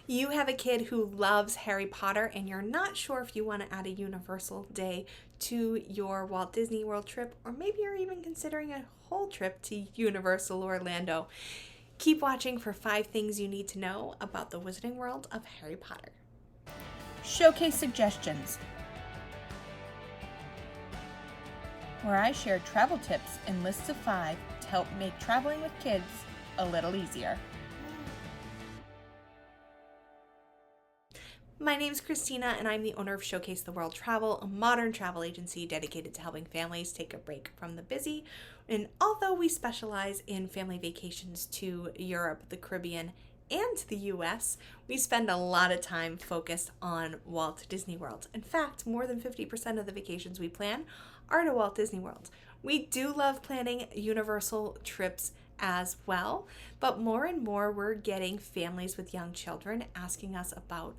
You have a kid who loves Harry Potter and you're not sure if you want to add a Universal day to your Walt Disney World trip, or maybe you're even considering a whole trip to Universal Orlando. Keep watching for 5 things you need to know about the Wizarding World of Harry Potter. Showcase suggestions, where I share travel tips and lists of 5 to help make traveling with kids a little easier. My name is Christina, and I'm the owner of Showcase the World Travel, a modern travel agency dedicated to helping families take a break from the busy. And although we specialize in family vacations to Europe, the Caribbean, and the US, we spend a lot of time focused on Walt Disney World. In fact, more than 50% of the vacations we plan are to Walt Disney World. We do love planning Universal trips as well, but more and more we're getting families with young children asking us about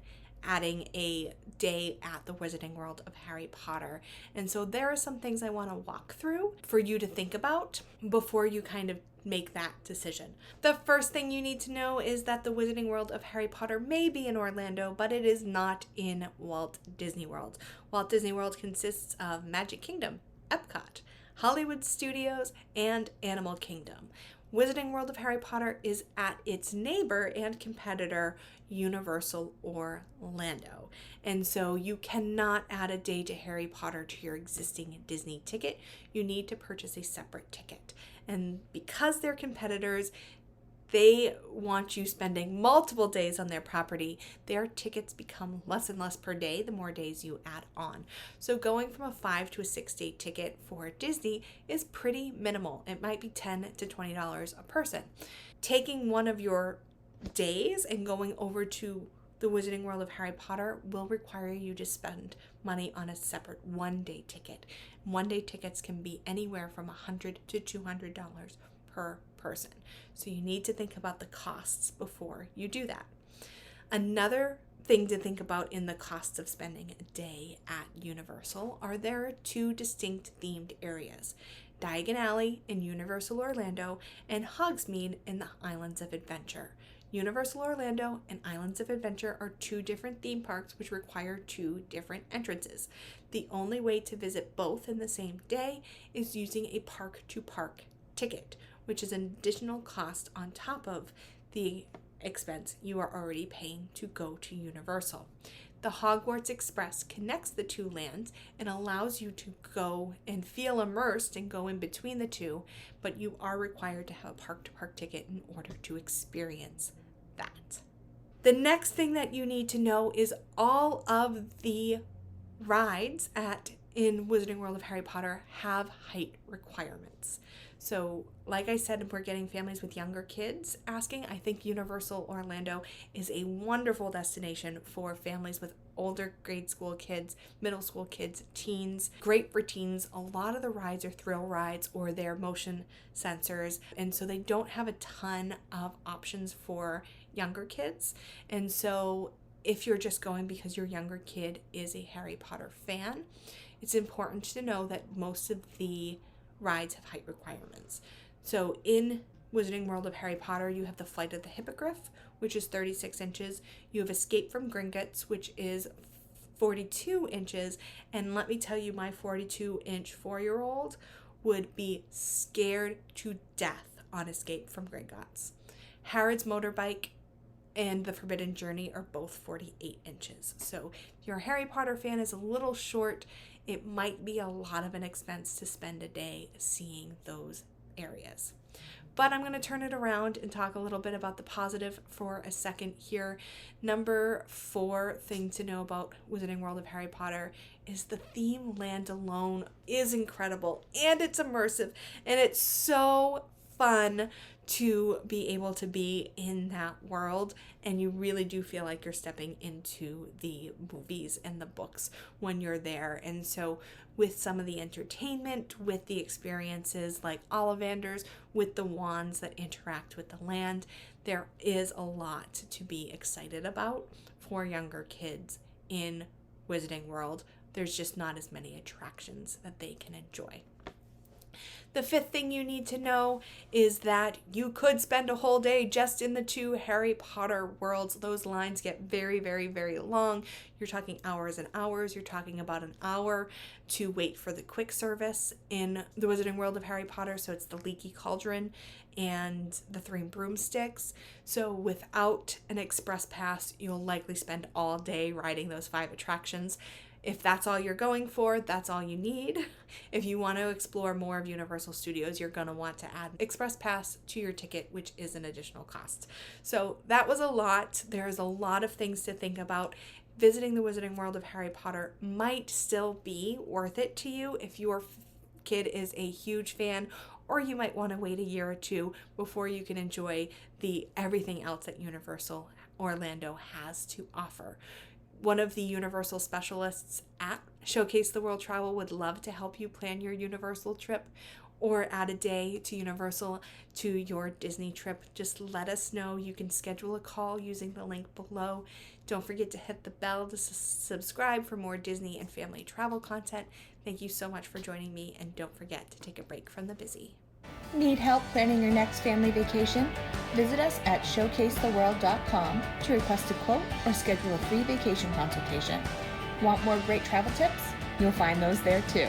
adding a day at the Wizarding World of Harry Potter. And so there are some things I want to walk through for you to think about before you kind of make that decision. The first thing you need to know is that the Wizarding World of Harry Potter may be in Orlando, but it is not in Walt Disney World. Walt Disney World consists of Magic Kingdom, Epcot, Hollywood Studios, and Animal Kingdom. Wizarding World of Harry Potter is at its neighbor and competitor, Universal Orlando. And so you cannot add a day to Harry Potter to your existing Disney ticket. You need to purchase a separate ticket. And because they're competitors, they want you spending multiple days on their property. Their tickets become less and less per day the more days you add on. So going from a 5 to a 6-day ticket for Disney is pretty minimal. It might be $10 to $20 a person. Taking one of your days and going over to the Wizarding World of Harry Potter will require you to spend money on a separate 1-day ticket. 1-day tickets can be anywhere from $100 to $200 per person. So you need to think about the costs before you do that. Another thing to think about in the costs of spending a day at Universal are there are 2 distinct themed areas: Diagon Alley in Universal Orlando and Hogsmeade in the Islands of Adventure. Universal Orlando and Islands of Adventure are 2 different theme parks which require 2 different entrances. The only way to visit both in the same day is using a park-to-park ticket, which is an additional cost on top of the expense you are already paying to go to Universal. The Hogwarts Express connects the 2 lands and allows you to go and feel immersed and go in between the 2, but you are required to have a park-to-park ticket in order to experience that. The next thing that you need to know is all of the rides in Wizarding World of Harry Potter have height requirements. So, like I said, we're getting families with younger kids asking. I think Universal Orlando is a wonderful destination for families with older grade school kids, middle school kids, teens. Great for teens. A lot of the rides are thrill rides or they're motion sensors, and so they don't have a ton of options for younger kids. And so if you're just going because your younger kid is a Harry Potter fan, it's important to know that most of the rides have height requirements. So in Wizarding World of Harry Potter, you have the Flight of the Hippogriff, which is 36 inches. You have Escape from Gringotts, which is 42 inches. And let me tell you, my 42-inch 4-year-old would be scared to death on Escape from Gringotts. Harrod's Motorbike and the Forbidden Journey are both 48 inches. So if your Harry Potter fan is a little short, it might be a lot of an expense to spend a day seeing those areas. But I'm going to turn it around and talk a little bit about the positive for a second here. Number 4 thing to know about Wizarding World of Harry Potter is the theme land alone is incredible, and it's immersive, and it's so fun to be able to be in that world, and you really do feel like you're stepping into the movies and the books when you're there. And so with some of the entertainment, with the experiences like Ollivanders, with the wands that interact with the land, there is a lot to be excited about for younger kids in Wizarding World. There's just not as many attractions that they can enjoy. The fifth thing you need to know is that you could spend a whole day just in the 2 Harry Potter worlds. Those lines get very, very, very long. You're talking hours and hours. You're talking about an hour to wait for the quick service in the Wizarding World of Harry Potter. So it's the Leaky Cauldron and the 3 Broomsticks. So without an express pass, you'll likely spend all day riding those 5 attractions. If that's all you're going for, that's all you need. If you want to explore more of Universal Studios, you're going to want to add Express Pass to your ticket, which is an additional cost. So that was a lot. There's a lot of things to think about. Visiting the Wizarding World of Harry Potter might still be worth it to you if your kid is a huge fan, or you might want to wait a year or 2 before you can enjoy everything else that Universal Orlando has to offer. One of the Universal specialists at Showcase the World Travel would love to help you plan your Universal trip or add a day to Universal to your Disney trip. Just let us know. You can schedule a call using the link below. Don't forget to hit the bell to subscribe for more Disney and family travel content. Thank you so much for joining me, and don't forget to take a break from the busy. Need help planning your next family vacation? Visit us at showcasetheworld.com to request a quote or schedule a free vacation consultation. Want more great travel tips? You'll find those there too.